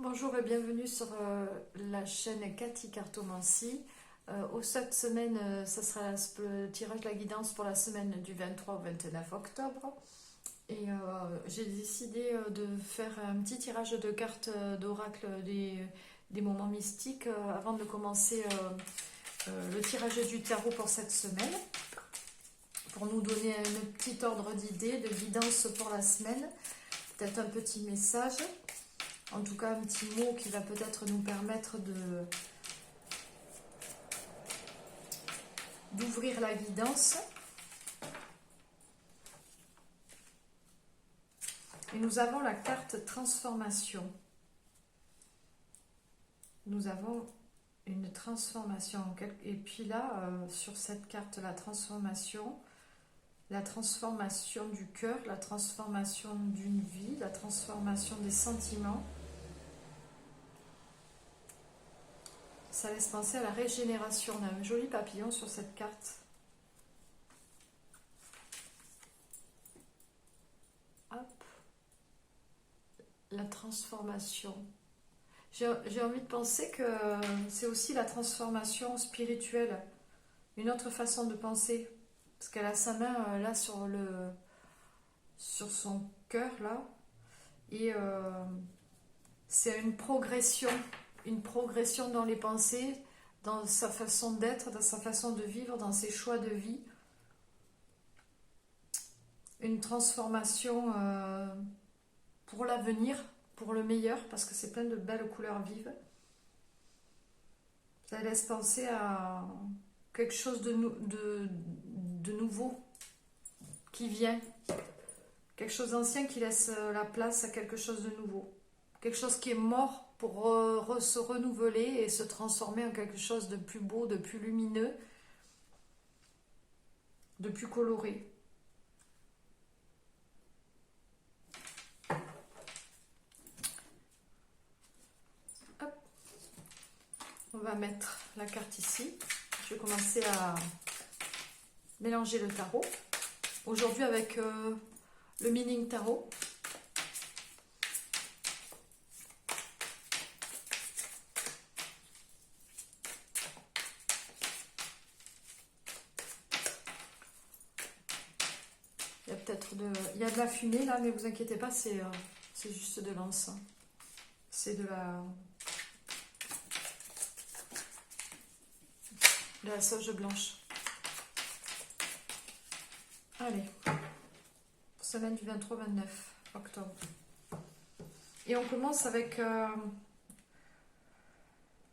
Bonjour et bienvenue sur la chaîne Cathy Cartomancie. Cette semaine, ça sera le tirage de la guidance pour la semaine du 23 au 29 octobre. Et j'ai décidé de faire un petit tirage de cartes d'oracle des moments mystiques avant de commencer le tirage du tarot pour cette semaine. Pour nous donner un petit ordre d'idée, de guidance pour la semaine. Peut-être un petit message. En tout cas, un petit mot qui va peut-être nous permettre d'ouvrir la guidance. Et nous avons la carte transformation. Nous avons une transformation. Et puis là, sur cette carte, la transformation du cœur, la transformation d'une vie, la transformation des sentiments. Ça laisse penser à la régénération. On a un joli papillon sur cette carte. Hop. La transformation. J'ai envie de penser que c'est aussi la transformation spirituelle. Une autre façon de penser. Parce qu'elle a sa main là sur son cœur là. Et c'est une progression dans les pensées, dans sa façon d'être, dans sa façon de vivre, dans ses choix de vie. Une transformation pour l'avenir, pour le meilleur, parce que c'est plein de belles couleurs vives. Ça laisse penser à quelque chose de nouveau qui vient. Quelque chose d'ancien qui laisse la place à quelque chose de nouveau. Quelque chose qui est mort pour se renouveler et se transformer en quelque chose de plus beau, de plus lumineux, de plus coloré. Hop. On va mettre la carte ici. Je vais commencer à mélanger le tarot. Aujourd'hui avec le Meaning Tarot. Il y a de la fumée là, mais vous inquiétez pas, c'est juste de l'encens. C'est de la sauge blanche. Allez, semaine du 23-29 octobre. Et on commence avec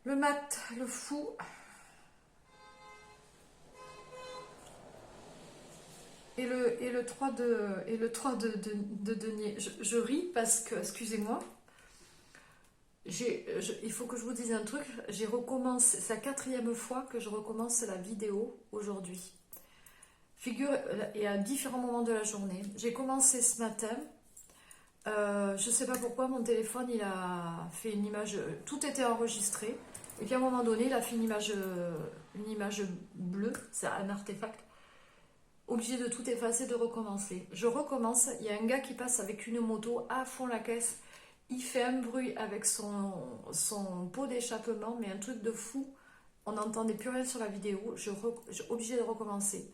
le mat, le fou. Et le 3 de denier. Je ris parce que, excusez-moi, il faut que je vous dise un truc. J'ai recommencé, c'est la 4e fois que je recommence la vidéo aujourd'hui. Et à différents moments de la journée. J'ai commencé ce matin. Je ne sais pas pourquoi mon téléphone il a fait une image. Tout était enregistré. Et puis à un moment donné, il a fait une image bleue. C'est un artefact. Obligé de tout effacer, de recommencer. Je recommence, il y a un gars qui passe avec une moto à fond la caisse, il fait un bruit avec son pot d'échappement, mais un truc de fou, on n'entendait plus rien sur la vidéo, je obligé de recommencer.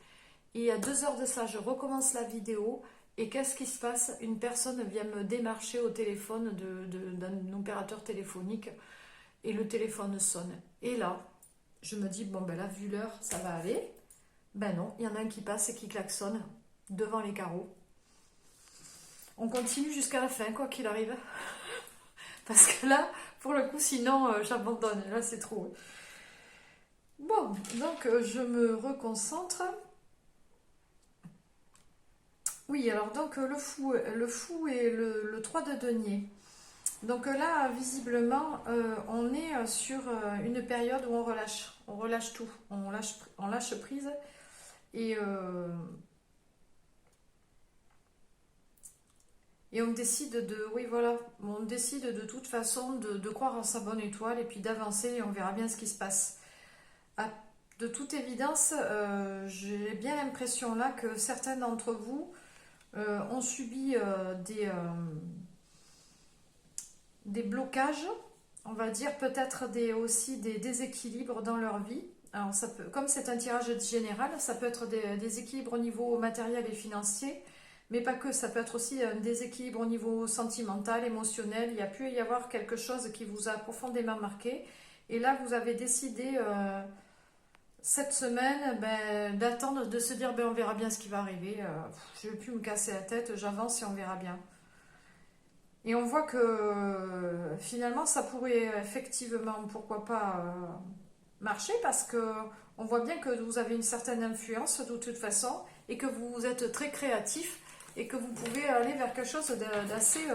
Et il y a 2 heures de ça, je recommence la vidéo, et qu'est-ce qui se passe? Une personne vient me démarcher au téléphone d'un opérateur téléphonique, et le téléphone sonne. Et là, je me dis, bon ben là, vu l'heure, ça va aller. Ben non, il y en a un qui passe et qui klaxonne devant les carreaux. On continue jusqu'à la fin, quoi qu'il arrive. Parce que là, pour le coup, sinon, j'abandonne. Là, c'est trop. Bon, donc, je me reconcentre. Oui, alors, donc, le fou et le 3 de denier. Donc là, visiblement, on est sur une période où on relâche tout. On lâche prise. Et on décide on décide de toute façon de croire en sa bonne étoile et puis d'avancer et on verra bien ce qui se passe. De toute évidence, j'ai bien l'impression là que certains d'entre vous ont subi des blocages, on va dire peut-être aussi des déséquilibres dans leur vie. Alors ça peut, comme c'est un tirage général, ça peut être des déséquilibres au niveau matériel et financier, mais pas que, ça peut être aussi un déséquilibre au niveau sentimental, émotionnel. Il y a pu y avoir quelque chose qui vous a profondément marqué. Et là, vous avez décidé cette semaine d'attendre, de se dire on verra bien ce qui va arriver. Je ne vais plus me casser la tête, j'avance et on verra bien. Et on voit que finalement, ça pourrait effectivement, pourquoi pas, marcher parce que on voit bien que vous avez une certaine influence de toute façon et que vous êtes très créatif et que vous pouvez aller vers quelque chose d'assez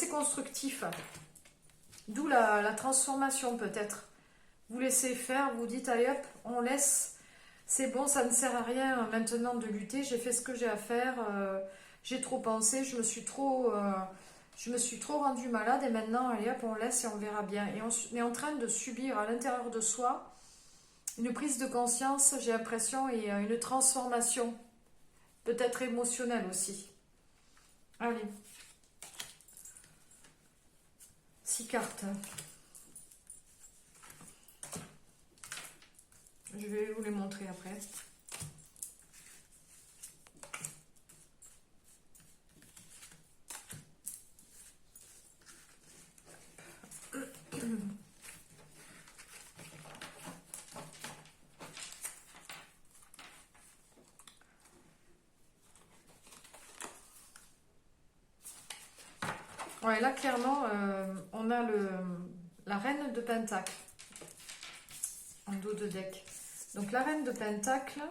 constructif. D'où la transformation peut-être. Vous laissez faire, vous dites allez hop, on laisse, c'est bon, ça ne sert à rien maintenant de lutter, j'ai fait ce que j'ai à faire, j'ai trop pensé, je me suis trop rendu malade et maintenant allez hop, on laisse et on verra bien. Et on est en train de subir à l'intérieur de soi une prise de conscience, j'ai l'impression, et une transformation, peut-être émotionnelle aussi. Allez. 6 cartes. Je vais vous les montrer après. Ouais, là clairement, on a la reine de Pentacle en dos de deck. Donc la reine de Pentacle,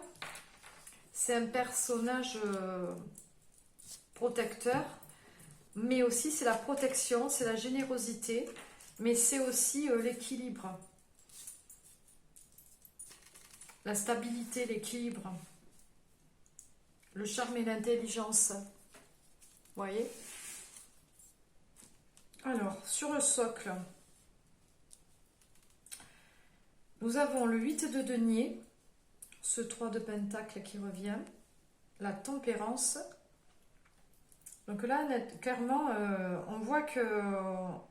c'est un personnage protecteur, mais aussi c'est la protection, c'est la générosité, mais c'est aussi l'équilibre, la stabilité, l'équilibre, le charme et l'intelligence. Vous voyez? Alors, sur le socle, nous avons le 8 de denier, ce 3 de pentacle qui revient, la tempérance. Donc là, clairement, on voit que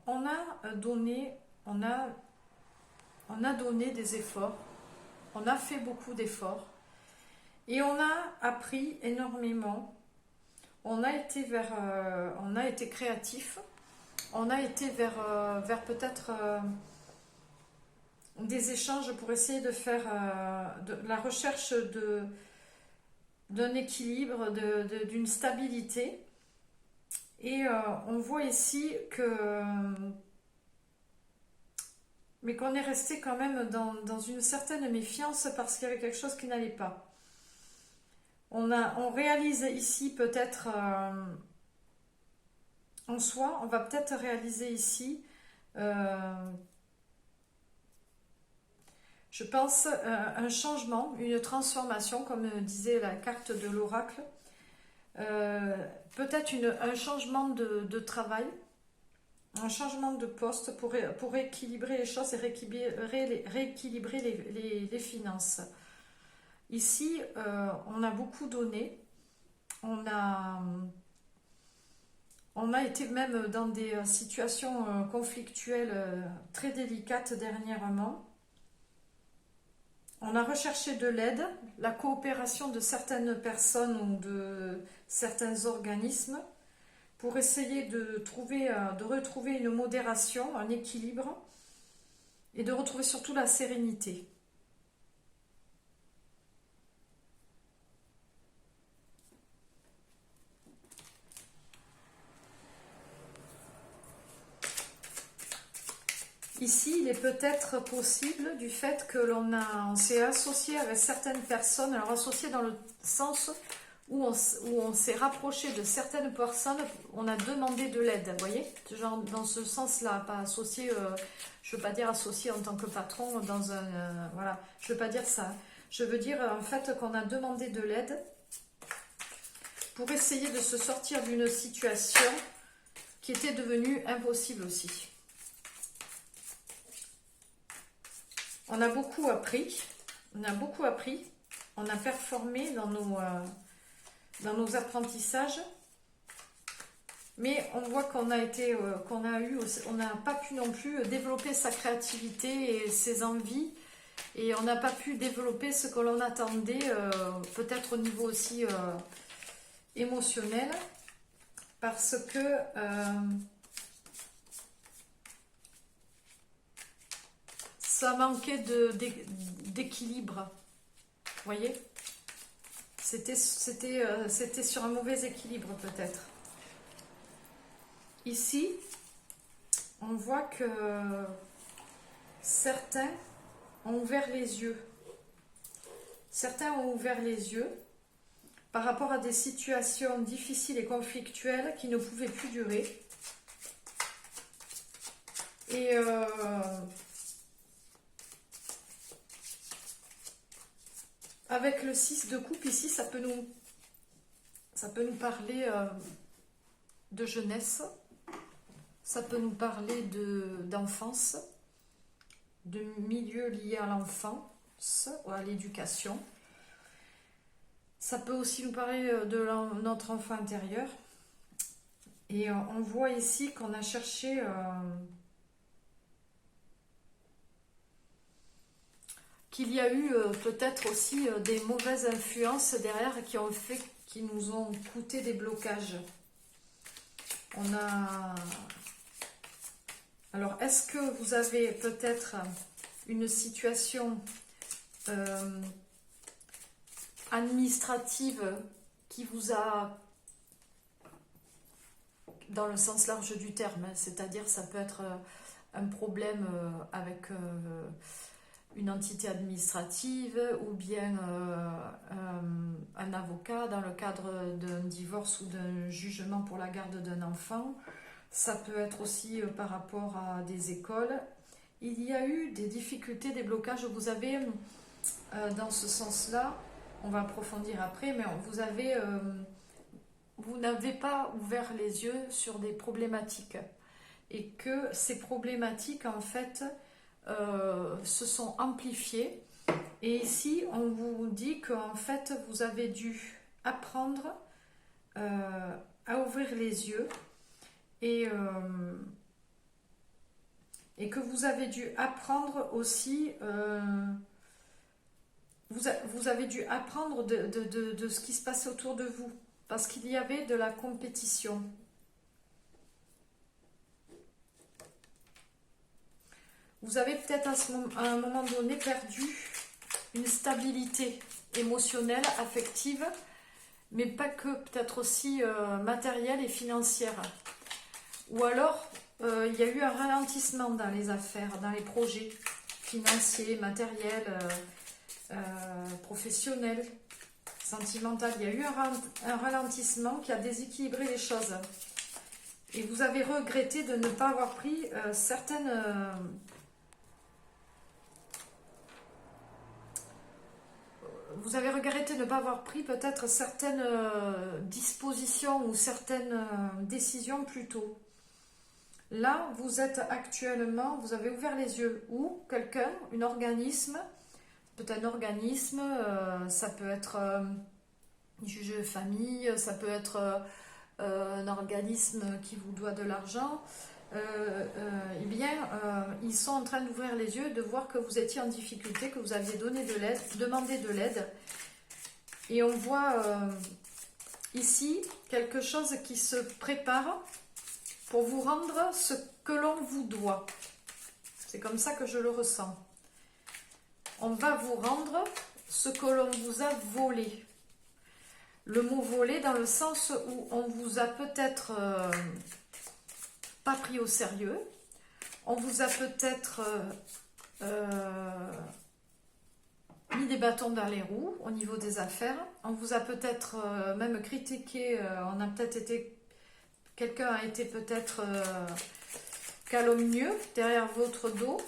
on a donné des efforts, on a fait beaucoup d'efforts et on a appris énormément. On a été créatif, on a été vers peut-être des échanges pour essayer de faire de la recherche d'un équilibre, d'une stabilité. Et on voit ici mais qu'on est resté quand même dans une certaine méfiance parce qu'il y avait quelque chose qui n'allait pas. On réalise ici peut-être en soi, on va peut-être réaliser ici, je pense, un changement, une transformation, comme disait la carte de l'oracle. Peut-être un changement de travail, un changement de poste pour équilibrer les choses et rééquilibrer les finances. Ici, on a beaucoup donné, on a été même dans des situations conflictuelles très délicates dernièrement. On a recherché de l'aide, la coopération de certaines personnes ou de certains organismes pour essayer de retrouver une modération, un équilibre et de retrouver surtout la sérénité. Ici, il est peut-être possible du fait que on s'est associé avec certaines personnes, alors associé dans le sens où on s'est rapproché de certaines personnes, on a demandé de l'aide, vous voyez, genre dans ce sens-là, pas associé, je ne veux pas dire associé en tant que patron, voilà, je ne veux pas dire ça, je veux dire en fait qu'on a demandé de l'aide pour essayer de se sortir d'une situation qui était devenue impossible aussi. On a beaucoup appris, on a performé dans nos apprentissages. Mais on voit qu'on a été, on n'a pas pu non plus développer sa créativité et ses envies. Et on n'a pas pu développer ce que l'on attendait, peut-être au niveau aussi émotionnel. Parce que ça manquait d'équilibre. Vous voyez? C'était sur un mauvais équilibre peut-être. Ici, on voit que certains ont ouvert les yeux. Certains ont ouvert les yeux par rapport à des situations difficiles et conflictuelles qui ne pouvaient plus durer. Et avec le 6 de coupe ici, ça peut nous parler de jeunesse, ça peut nous parler d'enfance, de milieux liés à l'enfance ou à l'éducation. Ça peut aussi nous parler de notre enfant intérieur. Et on voit ici qu'on a cherché qu'il y a eu peut-être aussi des mauvaises influences derrière qui nous ont coûté des blocages. Alors, est-ce que vous avez peut-être une situation administrative qui vous a, dans le sens large du terme, hein, c'est-à-dire ça peut être un problème avec une entité administrative ou bien un avocat dans le cadre d'un divorce ou d'un jugement pour la garde d'un enfant. Ça peut être aussi par rapport à des écoles. Il y a eu des difficultés, des blocages. Vous avez, dans ce sens-là, on va approfondir après, mais vous n'avez pas ouvert les yeux sur des problématiques. Et que ces problématiques, en fait, se sont amplifiées. Et ici, on vous dit qu'en fait, vous avez dû apprendre à ouvrir les yeux et que vous avez dû apprendre aussi, vous avez dû apprendre de ce qui se passait autour de vous, parce qu'il y avait de la compétition. Vous avez peut-être à un moment donné perdu une stabilité émotionnelle, affective, mais pas que, peut-être aussi matérielle et financière. Ou alors, il y a eu un ralentissement dans les affaires, dans les projets financiers, matériels, professionnels, sentimentaux. Il y a eu un ralentissement qui a déséquilibré les choses. Et vous avez regretté de ne pas avoir pris vous avez regretté de ne pas avoir pris peut-être certaines dispositions ou certaines décisions plus tôt. Là, vous êtes actuellement, vous avez ouvert les yeux. Ou quelqu'un, un organisme, peut-être un organisme, ça peut être juge de famille, ça peut être un organisme qui vous doit de l'argent. Eh bien, ils sont en train d'ouvrir les yeux, de voir que vous étiez en difficulté, que vous aviez donné de l'aide, demandé de l'aide. Et on voit ici quelque chose qui se prépare pour vous rendre ce que l'on vous doit. C'est comme ça que je le ressens. On va vous rendre ce que l'on vous a volé. Le mot volé dans le sens où on vous a peut-être pas pris au sérieux, on vous a peut-être mis des bâtons dans les roues au niveau des affaires, on vous a peut-être même critiqué, quelqu'un a été peut-être calomnieux derrière votre dos,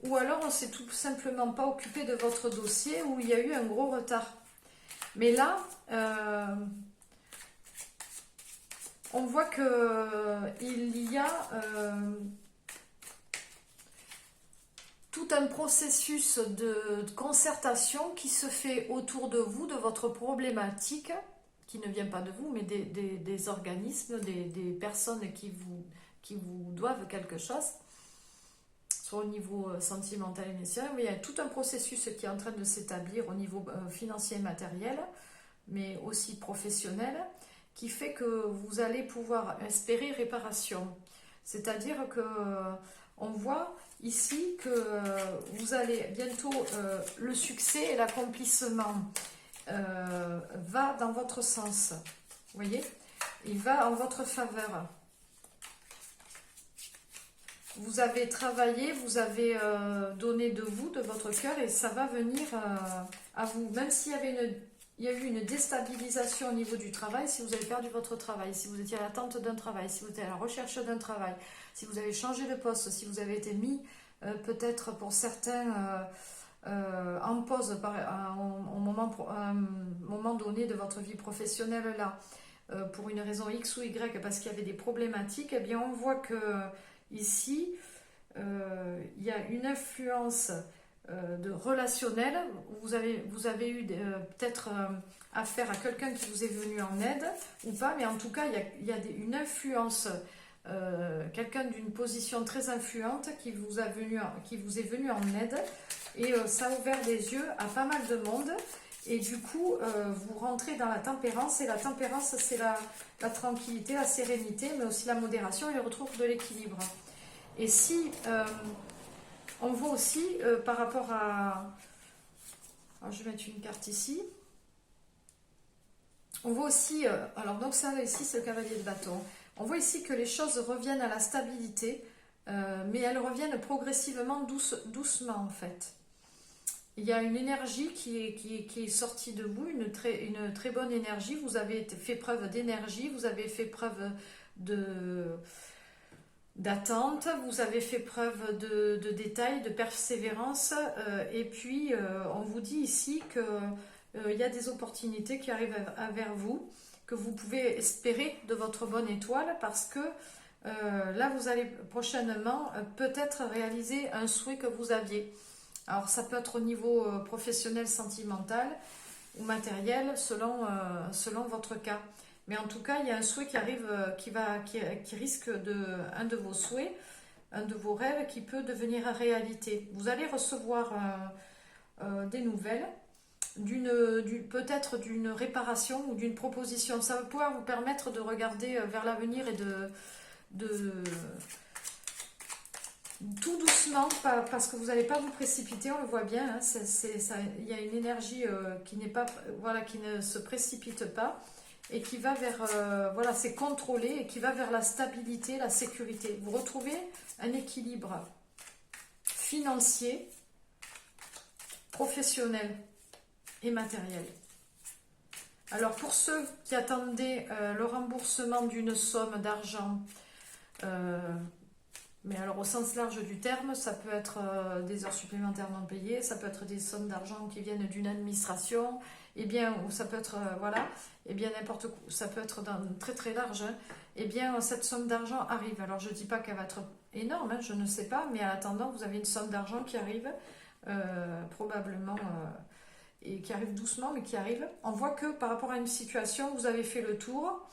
ou alors on ne s'est tout simplement pas occupé de votre dossier où il y a eu un gros retard. Mais là, on voit qu'il y a tout un processus de concertation qui se fait autour de vous, de votre problématique, qui ne vient pas de vous, mais des organismes, des personnes qui vous doivent quelque chose, soit au niveau sentimental et émotionnel. Il y a tout un processus qui est en train de s'établir au niveau financier et matériel, mais aussi professionnel, qui fait que vous allez pouvoir espérer réparation. C'est-à-dire que on voit ici que vous allez bientôt, le succès et l'accomplissement va dans votre sens. Vous voyez, il va en votre faveur. Vous avez travaillé, vous avez donné de vous, de votre cœur, et ça va venir à vous. Même s'il y a eu une déstabilisation au niveau du travail, si vous avez perdu votre travail, si vous étiez à l'attente d'un travail, si vous étiez à la recherche d'un travail, si vous avez changé de poste, si vous avez été mis peut-être pour certains en pause à un moment donné de votre vie professionnelle là, pour une raison X ou Y, parce qu'il y avait des problématiques, eh bien on voit que ici, il y a une influence de relationnelle. Vous avez eu peut-être affaire à quelqu'un qui vous est venu en aide ou pas, mais en tout cas, il y a une influence, quelqu'un d'une position très influente qui vous est venu en aide, et ça a ouvert les yeux à pas mal de monde. Et du coup, vous rentrez dans la tempérance, et la tempérance, c'est la tranquillité, la sérénité, mais aussi la modération et le retour de l'équilibre. Et si on voit aussi par rapport à... Alors, je vais mettre une carte ici. On voit aussi... alors, donc ça, ici, c'est le cavalier de bâton. On voit ici que les choses reviennent à la stabilité, mais elles reviennent progressivement, doucement, en fait. Il y a une énergie qui est sortie de vous, une très bonne énergie. Vous avez fait preuve d'énergie, vous avez fait preuve d'attente, vous avez fait preuve de détail, de persévérance. Et puis, on vous dit ici qu'il y a des opportunités qui arrivent vers vous, que vous pouvez espérer de votre bonne étoile, parce que là, vous allez prochainement peut-être réaliser un souhait que vous aviez. Alors, ça peut être au niveau professionnel, sentimental ou matériel, selon votre cas. Mais en tout cas, il y a un souhait qui arrive, qui risque un de vos souhaits, un de vos rêves, qui peut devenir réalité. Vous allez recevoir des nouvelles, peut-être d'une réparation ou d'une proposition. Ça va pouvoir vous permettre de regarder vers l'avenir et de tout doucement, parce que vous n'allez pas vous précipiter, on le voit bien, hein, il y a une énergie qui ne se précipite pas, et qui va vers, c'est contrôlé, et qui va vers la stabilité, la sécurité. Vous retrouvez un équilibre financier, professionnel et matériel. Alors, pour ceux qui attendaient le remboursement d'une somme d'argent, mais alors au sens large du terme, ça peut être des heures supplémentaires non payées, ça peut être des sommes d'argent qui viennent d'une administration, et bien, ou ça peut être, et bien n'importe quoi, ça peut être très très large, hein. Et bien cette somme d'argent arrive. Alors je ne dis pas qu'elle va être énorme, hein, je ne sais pas, mais en attendant, vous avez une somme d'argent qui arrive, probablement, et qui arrive doucement, mais qui arrive. On voit que par rapport à une situation, vous avez fait le tour,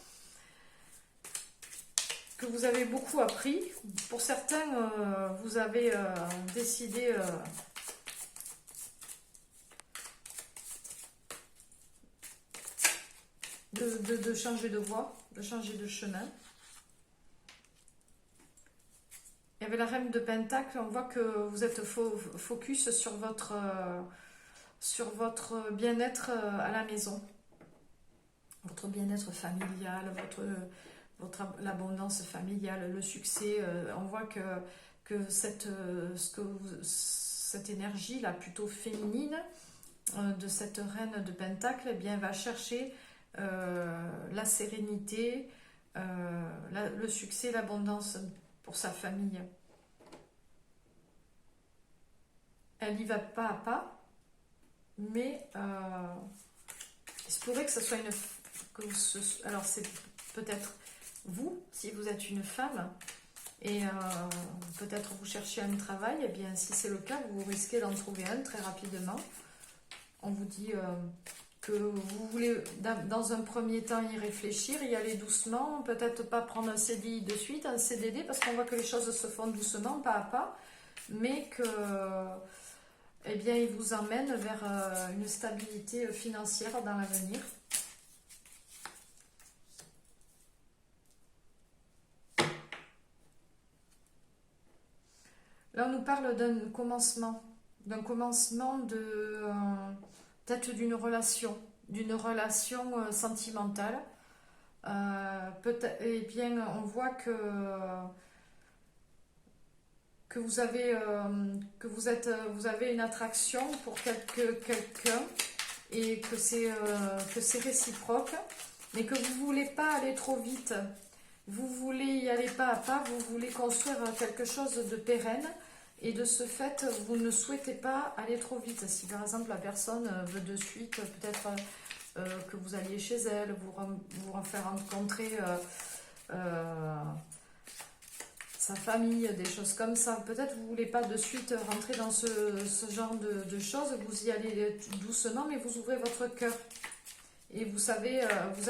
que vous avez beaucoup appris. Pour certains, vous avez décidé de changer de voie, de changer de chemin. Il y avait la reine de Pentacle, on voit que vous êtes focus sur votre bien-être à la maison, votre bien-être familial, l'abondance familiale, le succès. On voit que cette énergie là plutôt féminine de cette reine de Pentacle, eh bien, va chercher la sérénité, le succès, l'abondance pour sa famille. Elle y va pas à pas, mais il se pourrait que ce soit alors c'est peut-être vous, si vous êtes une femme, et peut-être vous cherchez un travail, et bien si c'est le cas, vous risquez d'en trouver un très rapidement. On vous dit que vous voulez dans un premier temps y réfléchir, y aller doucement, peut-être pas prendre un CDI de suite, un CDD, parce qu'on voit que les choses se font doucement, pas à pas, mais que eh bien, il vous emmène vers une stabilité financière dans l'avenir. Là, on nous parle d'un commencement de peut-être d'une relation sentimentale. Eh bien, on voit que vous avez vous avez une attraction pour quelqu'un et que c'est réciproque, mais que vous voulez pas aller trop vite. Vous voulez y aller pas à pas, vous voulez construire quelque chose de pérenne. Et de ce fait, vous ne souhaitez pas aller trop vite. Si par exemple la personne veut de suite, peut-être que vous alliez chez elle, vous faire rencontrer sa famille, des choses comme ça. Peut-être vous ne voulez pas de suite rentrer dans ce genre de choses. Vous y allez doucement, mais vous ouvrez votre cœur. Et vous savez, vous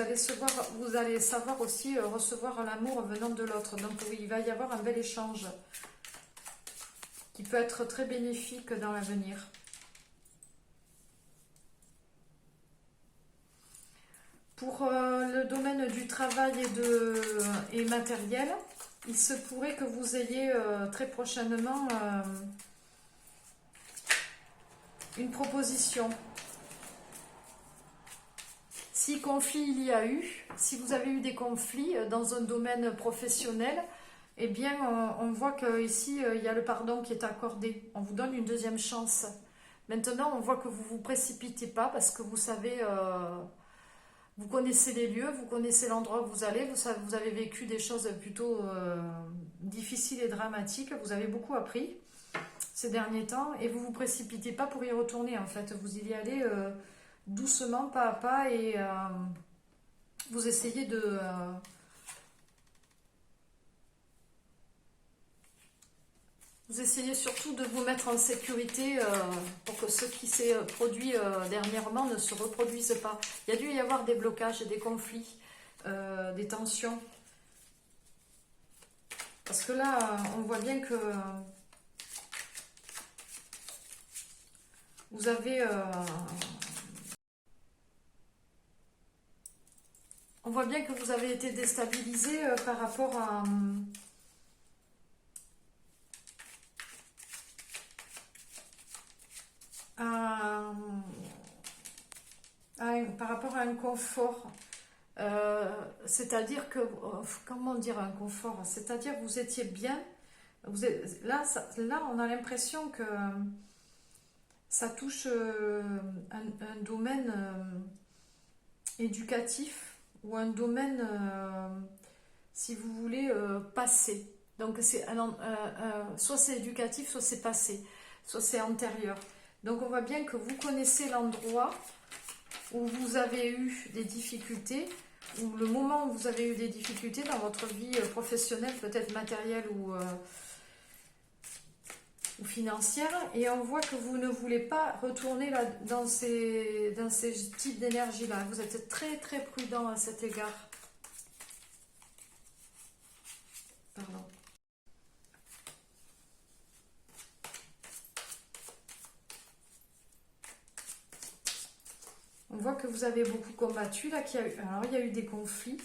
allez savoir aussi recevoir l'amour venant de l'autre. Donc oui, il va y avoir un bel échange qui peut être très bénéfique dans l'avenir. Pour le domaine du travail et matériel, il se pourrait que vous ayez très prochainement une proposition. Si conflit il y a eu, si vous avez eu des conflits dans un domaine professionnel, eh bien, on voit qu'ici, il y a le pardon qui est accordé. On vous donne une deuxième chance. Maintenant, on voit que vous ne vous précipitez pas parce que vous savez, vous connaissez les lieux, vous connaissez l'endroit où vous allez, vous avez vécu des choses plutôt difficiles et dramatiques. Vous avez beaucoup appris ces derniers temps et vous ne vous précipitez pas pour y retourner, en fait. Vous y allez doucement, pas à pas, et vous essayez de... Vous essayez surtout de vous mettre en sécurité pour que ce qui s'est produit dernièrement ne se reproduise pas. Il y a dû y avoir des blocages, des conflits, des tensions. Parce que là, on voit bien que vous avez... on voit bien que vous avez été déstabilisé par rapport à... par rapport à un confort, c'est-à-dire que, comment dire un confort, c'est-à-dire que vous étiez bien, là on a l'impression que ça touche un domaine éducatif ou un domaine, si vous voulez, passé. Donc c'est soit c'est éducatif, soit c'est passé, soit c'est antérieur. Donc on voit bien que vous connaissez l'endroit où vous avez eu des difficultés, ou le moment où vous avez eu des difficultés dans votre vie professionnelle, peut-être matérielle ou financière, et on voit que vous ne voulez pas retourner là, dans ces types d'énergie-là. Vous êtes très très prudent à cet égard. Pardon. On voit que vous avez beaucoup combattu. Là, alors, il y a eu des conflits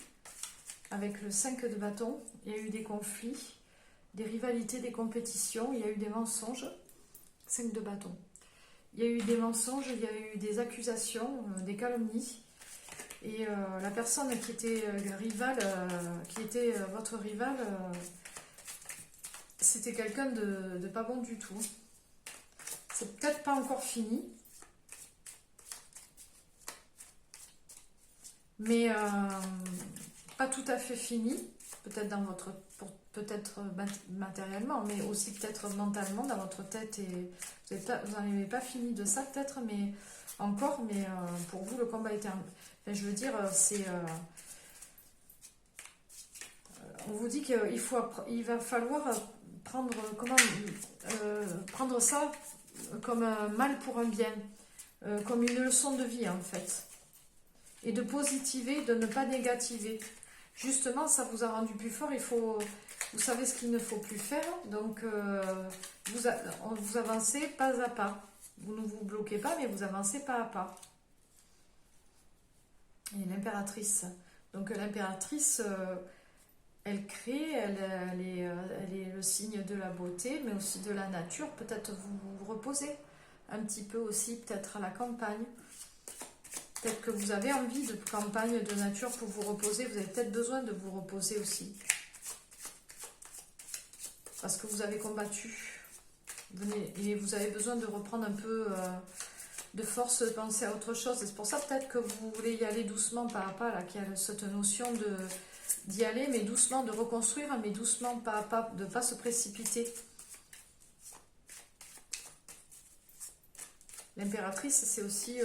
avec le 5 de bâton. Il y a eu des conflits, des rivalités, des compétitions. Il y a eu des mensonges. 5 de bâton. Il y a eu des mensonges, il y a eu des accusations, des calomnies. Et la personne qui était rivale, qui était votre rival, c'était quelqu'un de pas bon du tout. C'est peut-être pas encore fini. Mais pas tout à fait fini, peut-être peut-être matériellement, mais aussi peut-être mentalement dans votre tête, et vous n'en avez pas fini de ça peut-être, mais encore, mais pour vous le combat est terminé. Enfin, je veux dire, c'est on vous dit qu'il va falloir prendre ça comme un mal pour un bien, comme une leçon de vie en fait. et de positiver, de ne pas négativer. Justement, ça vous a rendu plus fort. Vous savez ce qu'il ne faut plus faire. Donc, vous avancez pas à pas. Vous ne vous bloquez pas, mais vous avancez pas à pas. Et l'impératrice. Donc, l'impératrice, elle crée, elle est le signe de la beauté, mais aussi de la nature. Peut-être vous reposez un petit peu aussi, peut-être à la campagne. Peut-être que vous avez envie de campagne, de nature pour vous reposer. Vous avez peut-être besoin de vous reposer aussi. Parce que vous avez combattu. Et vous avez besoin de reprendre un peu de force, de penser à autre chose. Et c'est pour ça peut-être que vous voulez y aller doucement, pas à pas, là, qu'il y a cette notion d'y aller, mais doucement, de reconstruire, mais doucement, pas à pas, de ne pas se précipiter. L'impératrice, c'est aussi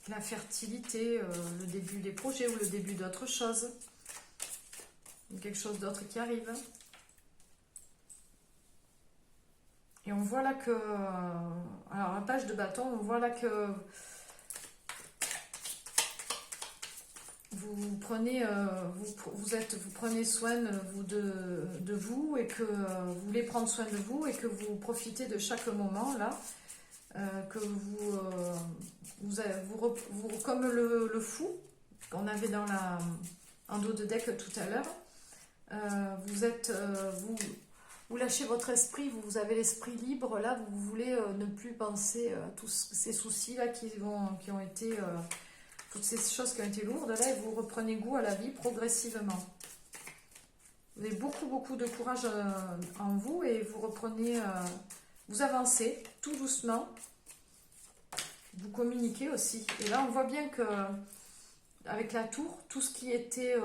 la fertilité, le début des projets ou le début d'autre chose. Quelque chose d'autre qui arrive. Et on voit là que... alors, la page de bâton, on voit là que... vous prenez, vous prenez soin de vous et que vous voulez prendre soin de vous et que vous profitez de chaque moment là, que comme le fou qu'on avait en dos de deck tout à l'heure, vous lâchez votre esprit, vous avez l'esprit libre là, vous voulez ne plus penser à tous ces soucis là qui ont été toutes ces choses qui ont été lourdes, là, et vous reprenez goût à la vie progressivement. Vous avez beaucoup de courage en vous et vous reprenez, vous avancez tout doucement, vous communiquez aussi. Et là, on voit bien que avec la tour, tout ce qui était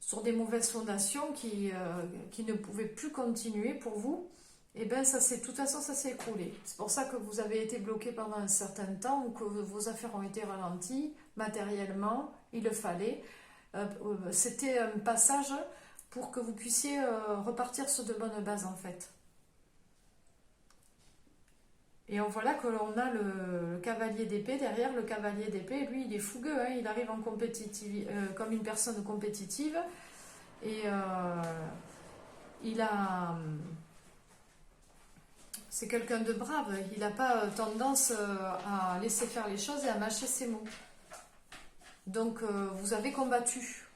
sur des mauvaises fondations qui ne pouvaient plus continuer pour vous, et bien de toute façon ça s'est écroulé. C'est pour ça que vous avez été bloqué pendant un certain temps ou que vos affaires ont été ralenties matériellement, il le fallait. C'était un passage pour que vous puissiez repartir sur de bonnes bases en fait. Et on voit là que l'on a le cavalier d'épée. Derrière le cavalier d'épée, lui il est fougueux, hein, il arrive en compétitive, comme une personne compétitive. Et il a... c'est quelqu'un de brave, il n'a pas tendance à laisser faire les choses et à mâcher ses mots. Donc vous avez combattu.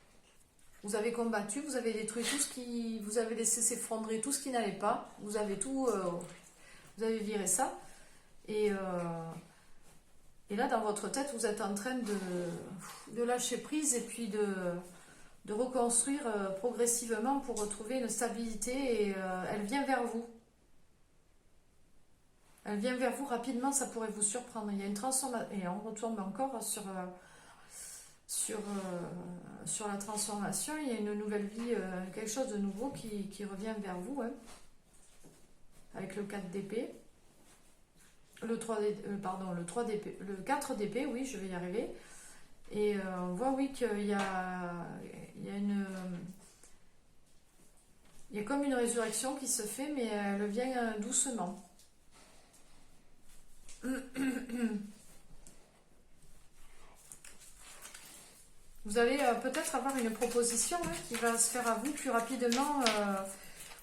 Vous avez combattu, vous avez détruit tout ce qui... Vous avez laissé s'effondrer tout ce qui n'allait pas. Vous avez tout... vous avez viré ça. Et là, dans votre tête, vous êtes en train de lâcher prise et puis de reconstruire progressivement pour retrouver une stabilité. Et elle vient vers vous. Elle vient vers vous rapidement, ça pourrait vous surprendre. Il y a une transformation. Et on retourne encore sur la transformation. Il y a une nouvelle vie, quelque chose de nouveau qui revient vers vous. Hein, avec le 4 d'épée. Le 4 d'épée, oui, je vais y arriver. Et on voit, oui, qu'il y a comme une résurrection qui se fait, mais elle vient doucement. Vous allez peut-être avoir une proposition qui va se faire à vous plus rapidement.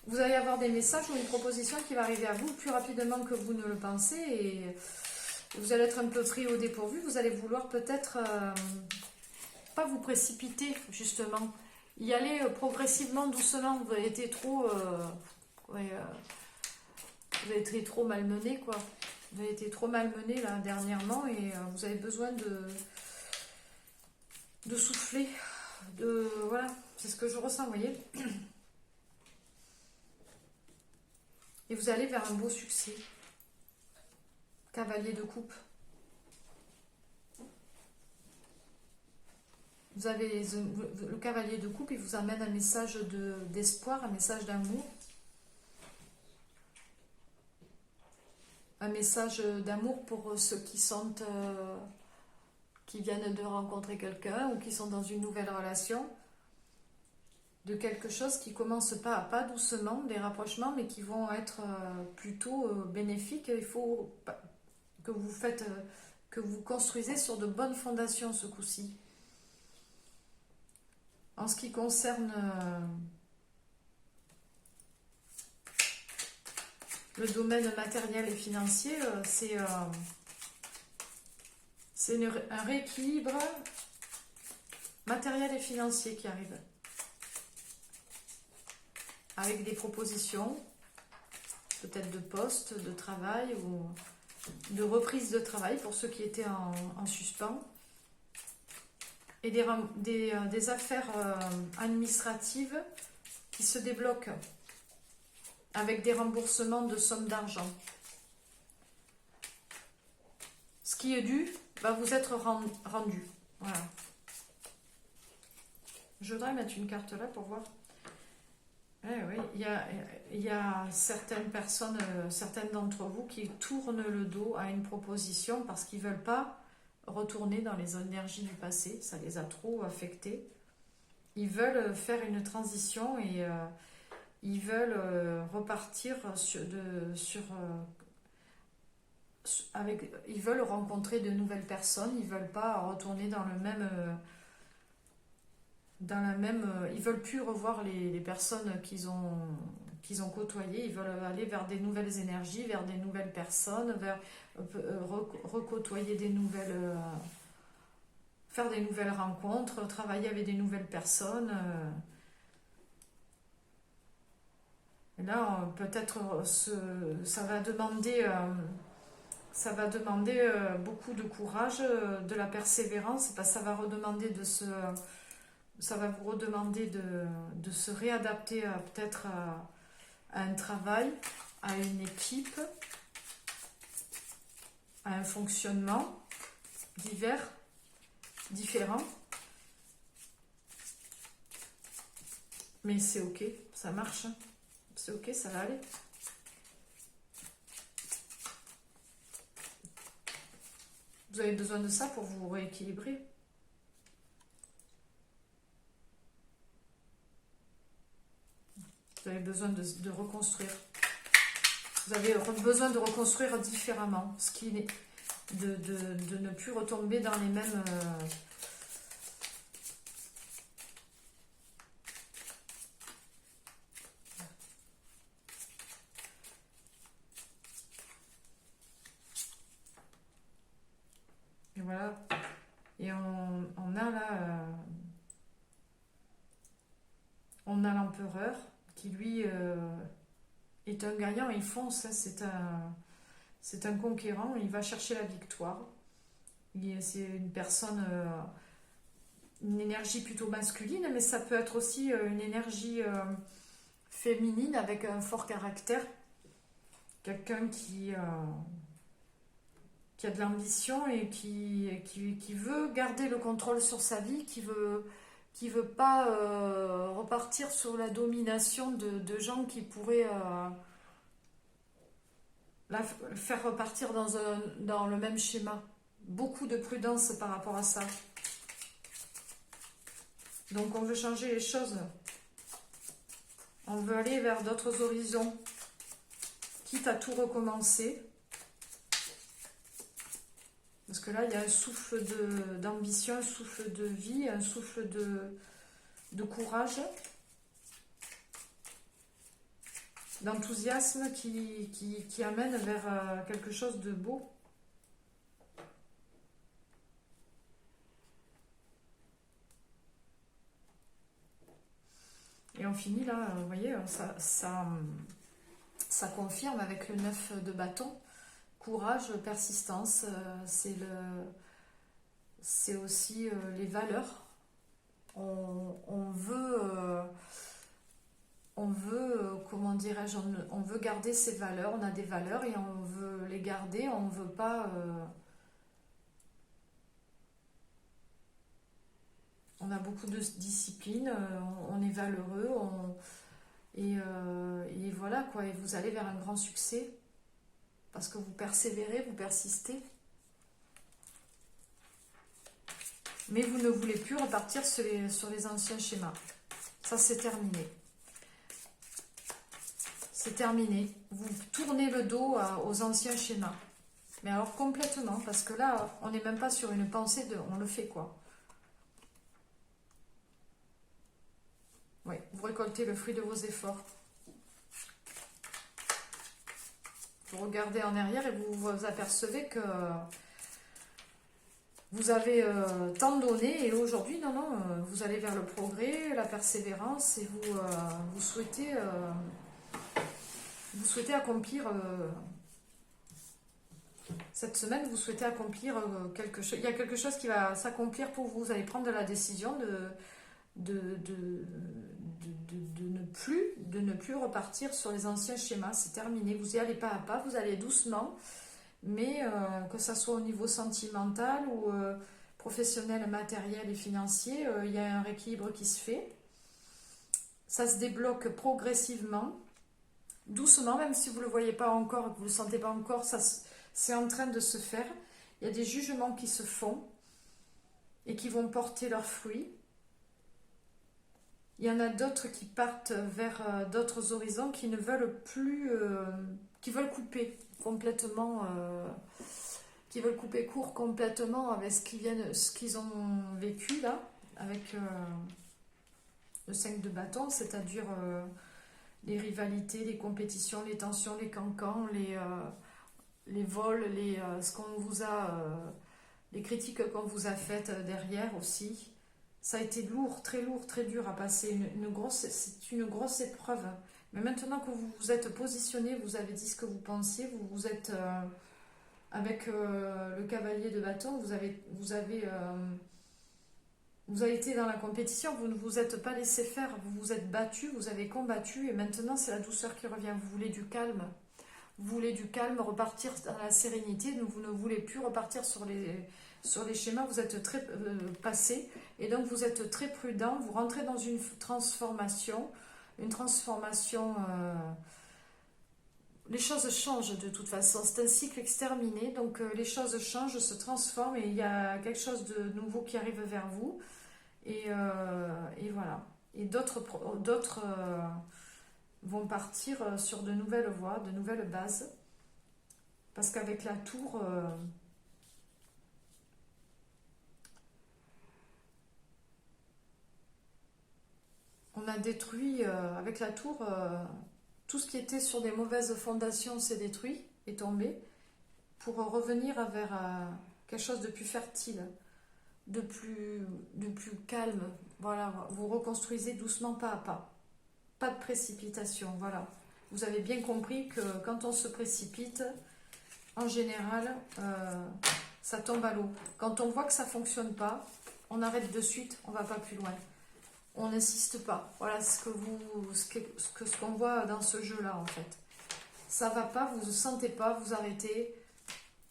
Vous allez avoir des messages ou une proposition qui va arriver à vous plus rapidement que vous ne le pensez. Et vous allez être un peu pris au dépourvu. Vous allez vouloir peut-être pas vous précipiter, justement. Y aller progressivement, doucement. Vous avez été trop... vous avez été trop malmené, quoi. Vous avez été trop malmené, là, dernièrement. Et vous avez besoin de souffler. Voilà, c'est ce que je ressens, vous voyez. Et vous allez vers un beau succès. Cavalier de coupe. Vous avez le cavalier de coupe, il vous amène un message d'espoir, un message d'amour. Un message d'amour pour ceux qui viennent de rencontrer quelqu'un ou qui sont dans une nouvelle relation. De quelque chose qui commence pas à pas, doucement, des rapprochements, mais qui vont être plutôt bénéfiques. Il faut que vous faites, que vous construisez sur de bonnes fondations ce coup-ci. En ce qui concerne le domaine matériel et financier, c'est un rééquilibre matériel et financier qui arrive. Avec des propositions, peut-être de poste, de travail ou de reprise de travail pour ceux qui étaient en suspens. Et des affaires administratives qui se débloquent avec des remboursements de sommes d'argent. Ce qui est dû va vous être rendu. Voilà. Je voudrais mettre une carte là pour voir. Oui, il y a certaines personnes, certaines d'entre vous qui tournent le dos à une proposition parce qu'ils ne veulent pas retourner dans les énergies du passé. Ça les a trop affectés. Ils veulent faire une transition et ils veulent repartir ils veulent rencontrer de nouvelles personnes. Ils ne veulent pas retourner dans le même... ils veulent plus revoir les personnes qu'ils ont côtoyées. Ils veulent aller vers des nouvelles énergies, vers des nouvelles personnes, vers recôtoyer des nouvelles, faire des nouvelles rencontres, travailler avec des nouvelles personnes. Et là, peut-être ça va demander beaucoup de courage, de la persévérance, parce que ça va redemander ça va vous redemander de se réadapter peut-être à un travail, à une équipe, à un fonctionnement différent. Mais c'est ok, ça marche. C'est ok, ça va aller. Vous avez besoin de ça pour vous rééquilibrer. Vous avez besoin de reconstruire. Vous avez besoin de reconstruire différemment. Ce qui est de ne plus retomber dans les mêmes... Et voilà. Et on a là... on a l'empereur qui lui est un gagnant, il fonce, hein, c'est un conquérant, il va chercher la victoire. C'est une personne, une énergie plutôt masculine, mais ça peut être aussi une énergie féminine avec un fort caractère. Quelqu'un qui a de l'ambition et qui veut garder le contrôle sur sa vie, qui veut pas repartir sur la domination de gens qui pourraient la faire repartir dans le même schéma. Beaucoup de prudence par rapport à ça. Donc on veut changer les choses. On veut aller vers d'autres horizons, quitte à tout recommencer. Parce que là, il y a un souffle d'ambition, un souffle de vie, un souffle de courage, d'enthousiasme qui amène vers quelque chose de beau. Et on finit là, vous voyez, ça confirme avec le 9 de bâton. Courage, persistance, c'est aussi les valeurs. On veut, comment dirais-je, on veut garder ses valeurs. On a des valeurs et on veut les garder. On ne veut pas... on a beaucoup de discipline, on est valeureux, et voilà quoi. Et vous allez vers un grand succès. Parce que vous persévérez, vous persistez. Mais vous ne voulez plus repartir sur les anciens schémas. Ça, c'est terminé. C'est terminé. Vous tournez le dos aux anciens schémas. Mais alors complètement, parce que là, on n'est même pas sur une pensée de on le fait quoi. Oui, vous récoltez le fruit de vos efforts. Vous regardez en arrière et vous vous apercevez que vous avez tant donné et aujourd'hui, non, non, vous allez vers le progrès, la persévérance et vous souhaitez accomplir, cette semaine, vous souhaitez accomplir quelque chose. Il y a quelque chose qui va s'accomplir pour vous. Vous allez prendre la décision de ne plus repartir sur les anciens schémas. C'est terminé. Vous y allez pas à pas, vous allez doucement. Mais que ça soit au niveau sentimental ou professionnel, matériel et financier, il y a un rééquilibre qui se fait. Ça se débloque progressivement, doucement, même si vous ne le voyez pas encore et que vous ne le sentez pas encore, c'est en train de se faire. Il y a des jugements qui se font et qui vont porter leurs fruits. Il y en a d'autres qui partent vers d'autres horizons qui ne veulent plus, qui veulent couper complètement, qui veulent couper court complètement avec ce qu'ils ont vécu là, avec le 5 de bâton, c'est-à-dire les rivalités, les compétitions, les tensions, les cancans, les vols, ce qu'on vous a, les critiques qu'on vous a faites derrière aussi. Ça a été lourd, très dur à passer. C'est une grosse épreuve. Mais maintenant que vous vous êtes positionné, vous avez dit ce que vous pensiez, vous êtes avec le cavalier de bâton, vous avez été dans la compétition, vous ne vous êtes pas laissé faire, vous vous êtes battu, vous avez combattu et maintenant c'est la douceur qui revient. Vous voulez du calme. Vous voulez du calme, repartir dans la sérénité, vous ne voulez plus repartir sur les schémas, vous êtes très passé et donc vous êtes très prudent, vous rentrez dans une transformation, les choses changent de toute façon, c'est un cycle exterminé, donc les choses changent, se transforment et il y a quelque chose de nouveau qui arrive vers vous et voilà. Et d'autres vont partir sur de nouvelles voies, de nouvelles bases, parce qu'avec la tour, on a détruit, avec la tour, tout ce qui était sur des mauvaises fondations s'est détruit, est tombé, pour revenir vers quelque chose de plus fertile, de plus calme. Voilà, vous reconstruisez doucement pas à pas. Pas de précipitation, voilà. Vous avez bien compris que quand on se précipite, en général, ça tombe à l'eau. Quand on voit que ça ne fonctionne pas, on arrête de suite, on ne va pas plus loin. On n'insiste pas. Voilà ce qu'on voit dans ce jeu-là, en fait. Ça ne va pas, vous ne sentez pas, vous arrêtez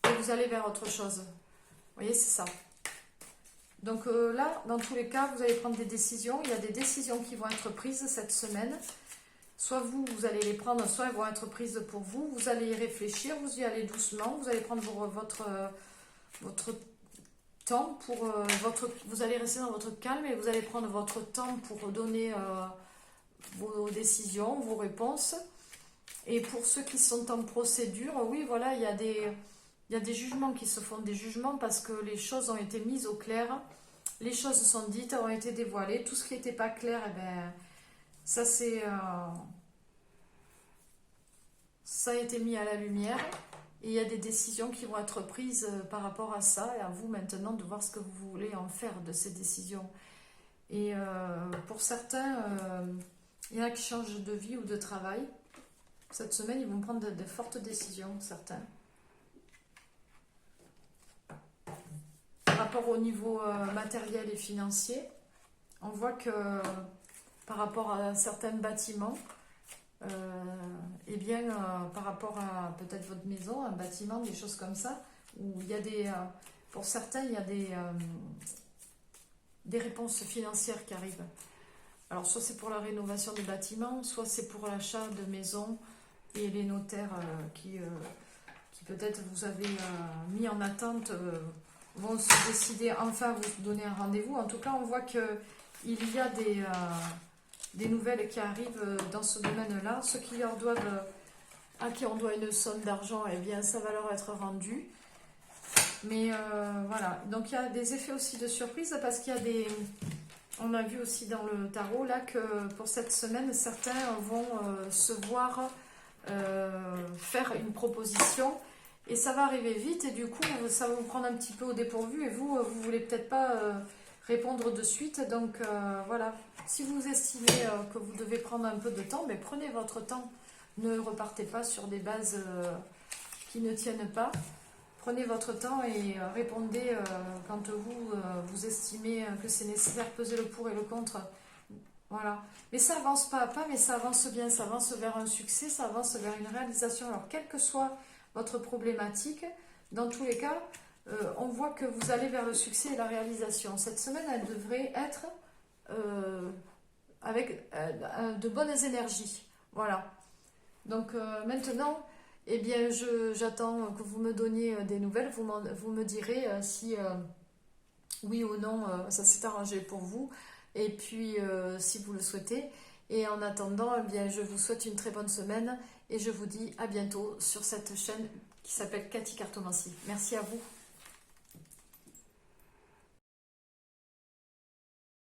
et vous allez vers autre chose. Vous voyez, c'est ça. Donc là, dans tous les cas, vous allez prendre des décisions. Il y a des décisions qui vont être prises cette semaine. Soit vous allez les prendre, soit elles vont être prises pour vous. Vous allez y réfléchir, vous y allez doucement. Vous allez prendre votre temps pour vous allez rester dans votre calme et vous allez prendre votre temps pour donner vos décisions, vos réponses. Et pour ceux qui sont en procédure, oui, voilà, il y a des jugements qui se font, des jugements parce que les choses ont été mises au clair, les choses sont dites, ont été dévoilées, tout ce qui n'était pas clair, eh ben, ça a été mis à la lumière et il y a des décisions qui vont être prises par rapport à ça et à vous maintenant de voir ce que vous voulez en faire de ces décisions. Et pour certains, il y en a qui changent de vie ou de travail. Cette semaine, ils vont prendre de fortes décisions, certains. Par rapport au niveau matériel et financier, on voit que par rapport à certains bâtiments, par rapport à peut-être votre maison, un bâtiment, des choses comme ça, où il y a pour certains, il y a des réponses financières qui arrivent. Alors, soit c'est pour la rénovation des bâtiments, soit c'est pour l'achat de maisons et les notaires qui peut-être vous avez mis en attente vont se décider enfin à vous donner un rendez-vous. En tout cas, on voit qu'il y a des nouvelles qui arrivent dans ce domaine-là. Ceux qui leur doivent à qui on doit une somme d'argent, eh bien ça va leur être rendu. Mais voilà, donc il y a des effets aussi de surprise parce qu'il y a des... On a vu aussi dans le tarot là que pour cette semaine, certains vont se voir faire une proposition et ça va arriver vite et du coup ça va vous prendre un petit peu au dépourvu et vous voulez peut-être pas répondre de suite. Donc voilà, si vous estimez que vous devez prendre un peu de temps, mais prenez votre temps, ne repartez pas sur des bases qui ne tiennent pas. Prenez votre temps et répondez quand vous estimez que c'est nécessaire, pesez le pour et le contre. Voilà. Mais ça avance pas à pas, mais ça avance bien, ça avance vers un succès, ça avance vers une réalisation. Alors, quelle que soit votre problématique, dans tous les cas, on voit que vous allez vers le succès et la réalisation. Cette semaine, elle devrait être avec de bonnes énergies. Voilà. Donc maintenant, eh bien, j'attends que vous me donniez des nouvelles. Vous me direz si oui ou non ça s'est arrangé pour vous. Et puis, si vous le souhaitez. Et en attendant, eh bien, je vous souhaite une très bonne semaine. Et je vous dis à bientôt sur cette chaîne qui s'appelle Cathy Cartomancie. Merci à vous.